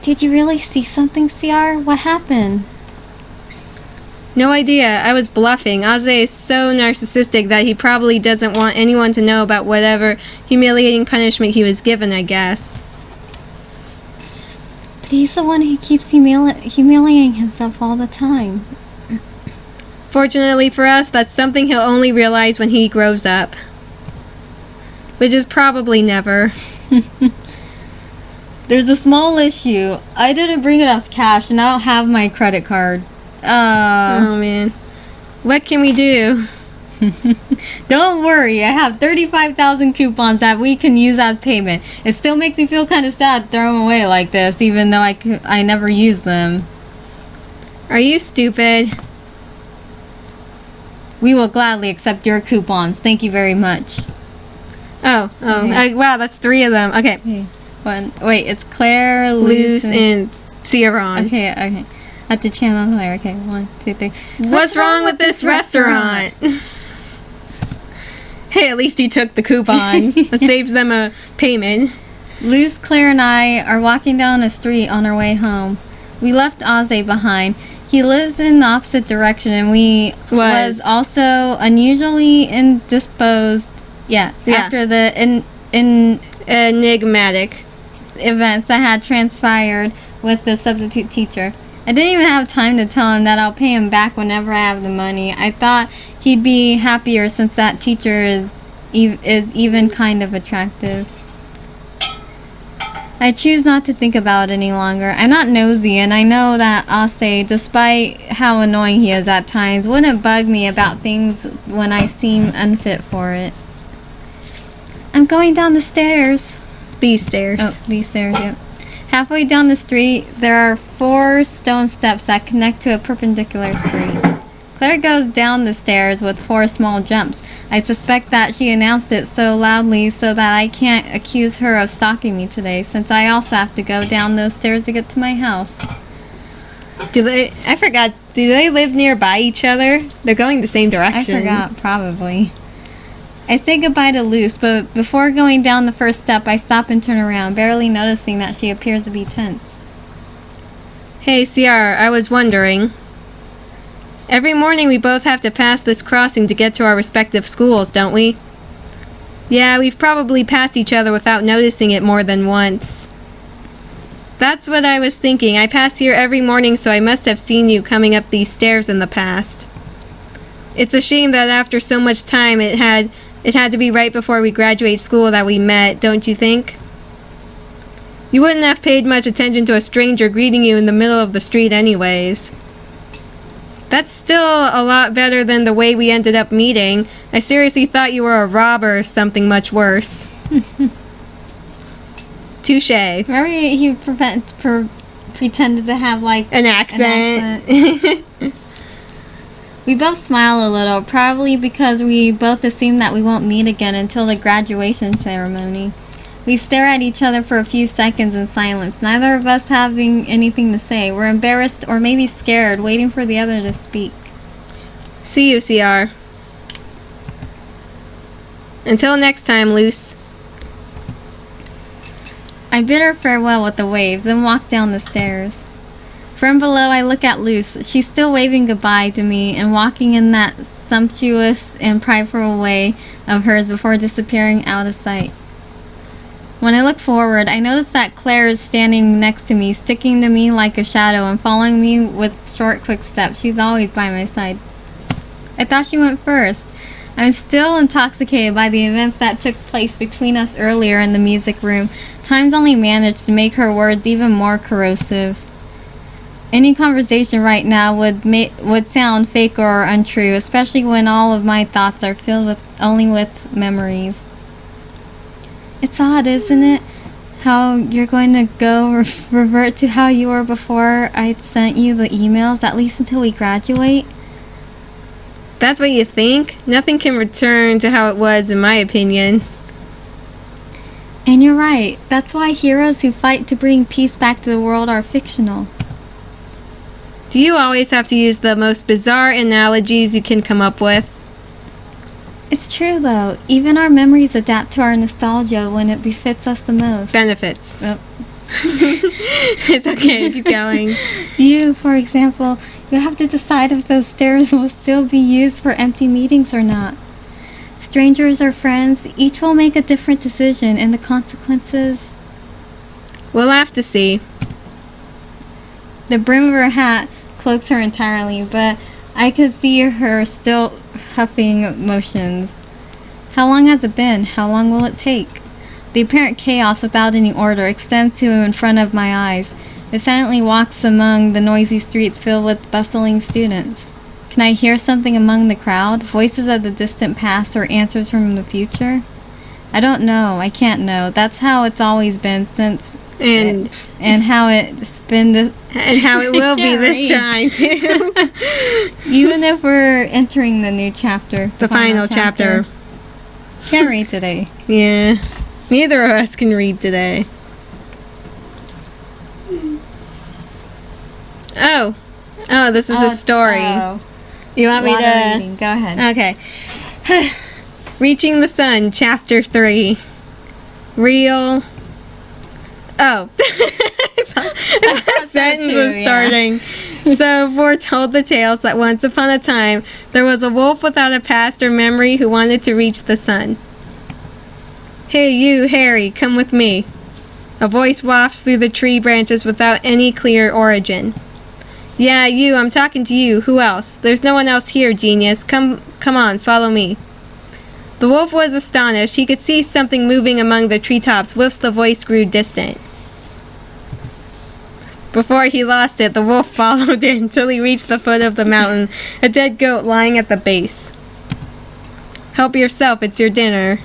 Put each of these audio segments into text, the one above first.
Did you really see something, Ciaran? What happened? No idea. I was bluffing. Aze is so narcissistic that he probably doesn't want anyone to know about whatever humiliating punishment he was given, I guess. But he's the one who keeps humiliating himself all the time. Fortunately for us, that's something he'll only realize when he grows up. Which is probably never. There's a small issue. I didn't bring enough cash and I don't have my credit card. Oh man. What can we do? Don't worry, I have 35,000 coupons that we can use as payment. It still makes me feel kind of sad to throw them away like this, even though I never use them. Are you stupid? We will gladly accept your coupons. Thank you very much. Oh. Okay. Wow, that's 3 of them. Okay. Wait, it's Claire, Luce, and Ciaran. Okay. That's a channel Claire. Okay, 1, 2, 3. What's wrong with this restaurant? Hey, at least he took the coupons. That saves them a payment. Luce, Claire, and I are walking down a street on our way home. We left Aze behind. He lives in the opposite direction, and we was also unusually indisposed. Yeah. After the enigmatic events that had transpired with the substitute teacher. I didn't even have time to tell him that I'll pay him back whenever I have the money. I thought he'd be happier since that teacher is even kind of attractive. I choose not to think about it any longer. I'm not nosy, and I know that Aze, despite how annoying he is at times, wouldn't bug me about things when I seem unfit for it. I'm going down the stairs. These stairs. Oh, these stairs, yep. Halfway down the street, there are 4 stone steps that connect to a perpendicular street. Claire goes down the stairs with 4 small jumps. I suspect that she announced it so loudly so that I can't accuse her of stalking me today, since I also have to go down those stairs to get to my house. I forgot. Do they live nearby each other? They're going the same direction. I forgot, probably. I say goodbye to Luce, but before going down the first step, I stop and turn around, barely noticing that she appears to be tense. Hey, Ciaran, I was wondering. Every morning we both have to pass this crossing to get to our respective schools, don't we? Yeah, we've probably passed each other without noticing it more than once. That's what I was thinking. I pass here every morning, so I must have seen you coming up these stairs in the past. It's a shame that after so much time it had to be right before we graduate school that we met, don't you think? You wouldn't have paid much attention to a stranger greeting you in the middle of the street anyways. That's still a lot better than the way we ended up meeting. I seriously thought you were a robber or something much worse. Touché. Remember he pretended to have like an accent. We both smile a little, probably because we both assume that we won't meet again until the graduation ceremony. We stare at each other for a few seconds in silence, neither of us having anything to say. We're embarrassed or maybe scared, waiting for the other to speak. See you, Ciaran. Until next time, Luce. I bid her farewell with a wave, then walk down the stairs. From below, I look at Luce. She's still waving goodbye to me and walking in that sumptuous and prideful way of hers before disappearing out of sight. When I look forward, I notice that Claire is standing next to me, sticking to me like a shadow and following me with short, quick steps. She's always by my side. I thought she went first. I'm still intoxicated by the events that took place between us earlier in the music room. Time's only managed to make her words even more corrosive. Any conversation right now would sound fake or untrue, especially when all of my thoughts are filled only with memories. It's odd, isn't it? How you're going to revert to how you were before I sent you the emails, at least until we graduate? That's what you think? Nothing can return to how it was, in my opinion. And you're right. That's why heroes who fight to bring peace back to the world are fictional. Do you always have to use the most bizarre analogies you can come up with? It's true, though. Even our memories adapt to our nostalgia when it befits us the most. Benefits. Oh, It's okay, keep going. You, for example, you have to decide if those stairs will still be used for empty meetings or not. Strangers or friends, each will make a different decision, and the consequences... We'll have to see. The brim of her hat cloaks her entirely, but I could see her still huffing motions. How long has it been? How long will it take? The apparent chaos without any order extends to in front of my eyes. It silently walks among the noisy streets filled with bustling students. Can I hear something among the crowd? Voices of the distant past or answers from the future? I don't know. I can't know. That's how it's always been since... And how it's been and how it will be this time too. Even if we're entering the new chapter. The final chapter. Can't read today. Yeah. Neither of us can read today. Oh, this is a story. You want me to... Reading. Go ahead. Okay. Reaching the Sun, Chapter 3. Real... Oh. The sentence was starting. So foretold the tales that once upon a time, there was a wolf without a past or memory who wanted to reach the sun. Hey you, Harry, come with me. A voice wafts through the tree branches without any clear origin. Yeah, you, I'm talking to you. Who else? There's no one else here, genius. Come on, follow me. The wolf was astonished. He could see something moving among the treetops whilst the voice grew distant. Before he lost it, the wolf followed it until he reached the foot of the mountain, a dead goat lying at the base. Help yourself, it's your dinner.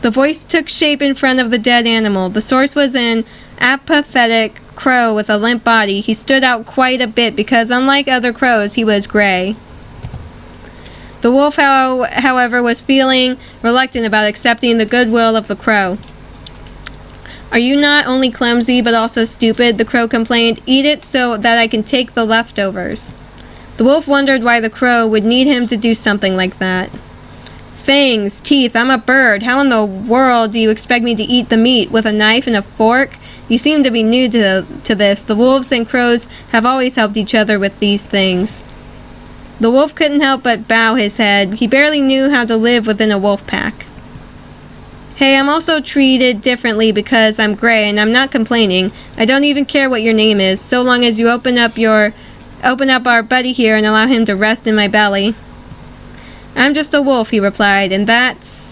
The voice took shape in front of the dead animal. The source was an apathetic crow with a limp body. He stood out quite a bit because, unlike other crows, he was gray. The wolf, however, was feeling reluctant about accepting the goodwill of the crow. Are you not only clumsy, but also stupid? The crow complained. Eat it so that I can take the leftovers. The wolf wondered why the crow would need him to do something like that. Fangs, teeth, I'm a bird. How in the world do you expect me to eat the meat? With a knife and a fork? You seem to be new to this. The wolves and crows have always helped each other with these things. The wolf couldn't help but bow his head. He barely knew how to live within a wolf pack. Hey, I'm also treated differently because I'm gray, and I'm not complaining. I don't even care what your name is, so long as you open up our buddy here and allow him to rest in my belly. I'm just a wolf, he replied, and that's...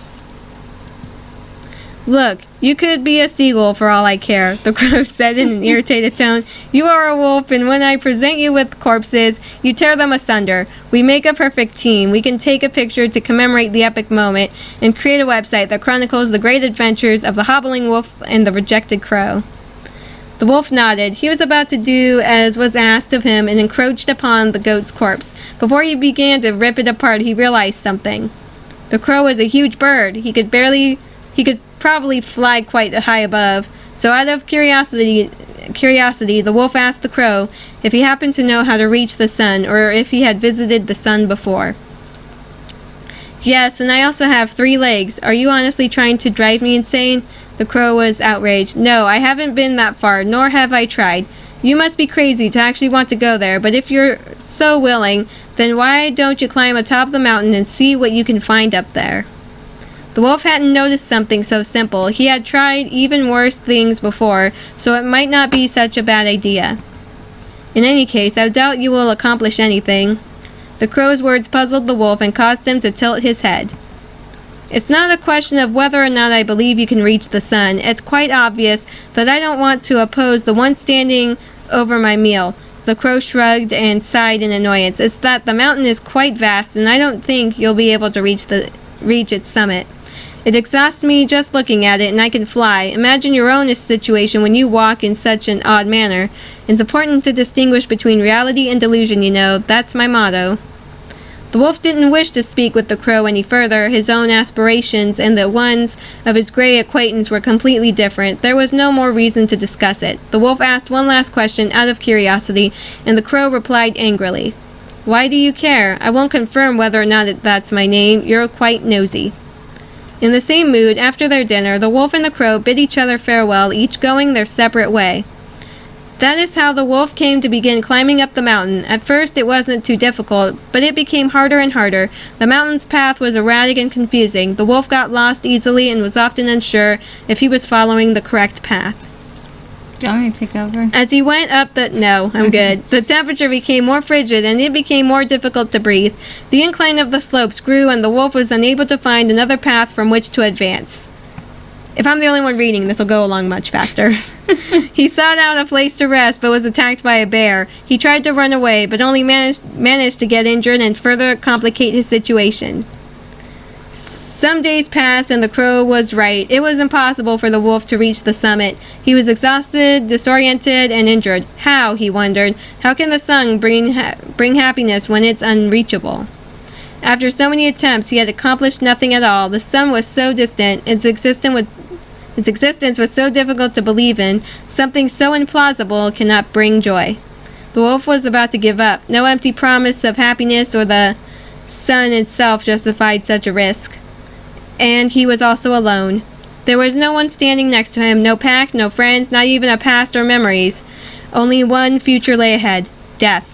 Look, you could be a seagull for all I care, the crow said in an irritated tone. You are a wolf, and when I present you with corpses, you tear them asunder. We make a perfect team. We can take a picture to commemorate the epic moment and create a website that chronicles the great adventures of the hobbling wolf and the rejected crow. The wolf nodded. He was about to do as was asked of him and encroached upon the goat's corpse. Before he began to rip it apart, he realized something. The crow was a huge bird. He could probably fly quite high above. So out of curiosity, the wolf asked the crow if he happened to know how to reach the sun, or if he had visited the sun before. Yes, and I also have 3 legs. Are you honestly trying to drive me insane? The crow was outraged. No, I haven't been that far, nor have I tried. You must be crazy to actually want to go there, but if you're so willing, then why don't you climb atop the mountain and see what you can find up there? The wolf hadn't noticed something so simple. He had tried even worse things before, so it might not be such a bad idea. In any case, I doubt you will accomplish anything. The crow's words puzzled the wolf and caused him to tilt his head. It's not a question of whether or not I believe you can reach the sun. It's quite obvious that I don't want to oppose the one standing over my meal. The crow shrugged and sighed in annoyance. It's that the mountain is quite vast, and I don't think you'll be able to reach its summit. It exhausts me just looking at it, and I can fly. Imagine your own situation when you walk in such an odd manner. It's important to distinguish between reality and delusion, you know. That's my motto. The wolf didn't wish to speak with the crow any further. His own aspirations and the ones of his gray acquaintance were completely different. There was no more reason to discuss it. The wolf asked one last question out of curiosity, and the crow replied angrily. Why do you care? I won't confirm whether or not that's my name. You're quite nosy. In the same mood, after their dinner, the wolf and the crow bid each other farewell, each going their separate way. That is how the wolf came to begin climbing up the mountain. At first it wasn't too difficult, but it became harder and harder. The mountain's path was erratic and confusing. The wolf got lost easily and was often unsure if he was following the correct path. Do you want me to take over? As he went up No, I'm good. The temperature became more frigid and it became more difficult to breathe. The incline of the slopes grew and the wolf was unable to find another path from which to advance. If I'm the only one reading, this will go along much faster. He sought out a place to rest, but was attacked by a bear. He tried to run away, but only managed to get injured and further complicate his situation. Some days passed, and the crow was right. It was impossible for the wolf to reach the summit. He was exhausted, disoriented, and injured. How, he wondered, how can the sun bring happiness when it's unreachable? After so many attempts, he had accomplished nothing at all. The sun was so distant, its existence was so difficult to believe in, something so implausible cannot bring joy. The wolf was about to give up. No empty promise of happiness or the sun itself justified such a risk. And he was also alone. There was no one standing next to him, no pack, no friends, not even a past or memories. Only one future lay ahead: death.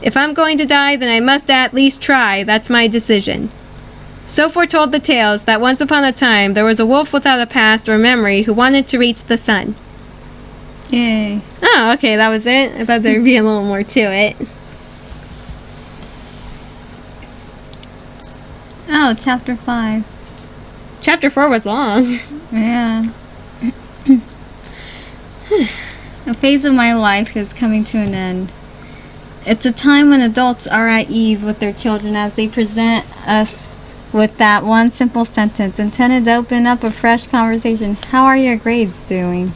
If I'm going to die, then I must at least try. That's my decision. So foretold the tales that once upon a time there was a wolf without a past or memory who wanted to reach the sun. Yay. Oh, okay, that was it? I thought there'd be a little more to it. Oh, chapter 5. Chapter 4 was long. Yeah. A phase of my life is coming to an end. It's a time when adults are at ease with their children as they present us with that one simple sentence intended to open up a fresh conversation. How are your grades doing?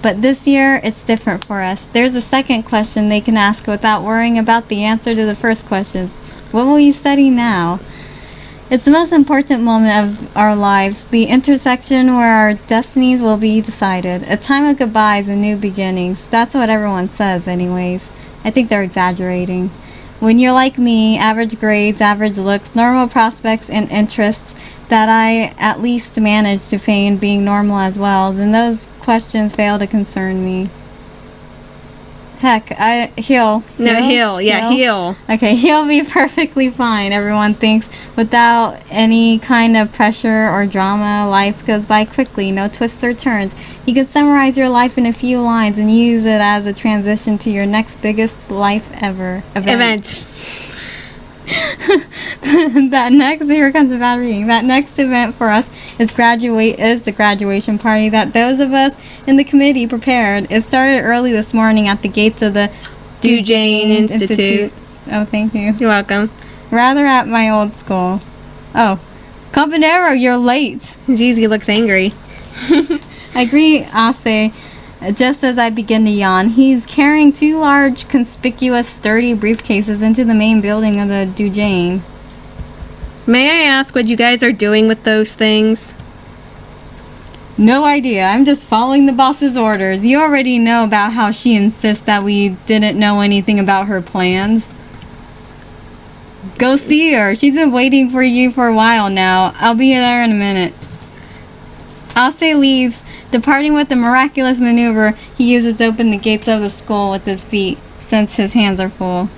But this year, it's different for us. There's a second question they can ask without worrying about the answer to the first questions. What will you study now? It's the most important moment of our lives, the intersection where our destinies will be decided. A time of goodbyes and new beginnings. That's what everyone says anyways. I think they're exaggerating. When you're like me, average grades, average looks, normal prospects and interests that I at least manage to feign being normal as well, then those questions fail to concern me. Heck, he'll. Okay, he'll be perfectly fine, everyone thinks, without any kind of pressure or drama. Life goes by quickly, no twists or turns. You could summarize your life in a few lines and use it as a transition to your next biggest life ever event. Here comes the bad reading. That next event for us is the graduation party that those of us in the committee prepared. It started early this morning at the gates of the Dujain Institute. Oh, thank you. You're welcome. Rather at my old school. Oh, Compañero, you're late. Jeez, he looks angry. I greet Ase just as I begin to yawn. He's carrying two large, conspicuous, sturdy briefcases into the main building of the Dujain. May I ask what you guys are doing with those things? No idea. I'm just following the boss's orders. You already know about how she insists that we didn't know anything about her plans. Go see her. She's been waiting for you for a while now. I'll be there in a minute. Ase leaves, departing with the miraculous maneuver he uses to open the gates of the school with his feet, since his hands are full.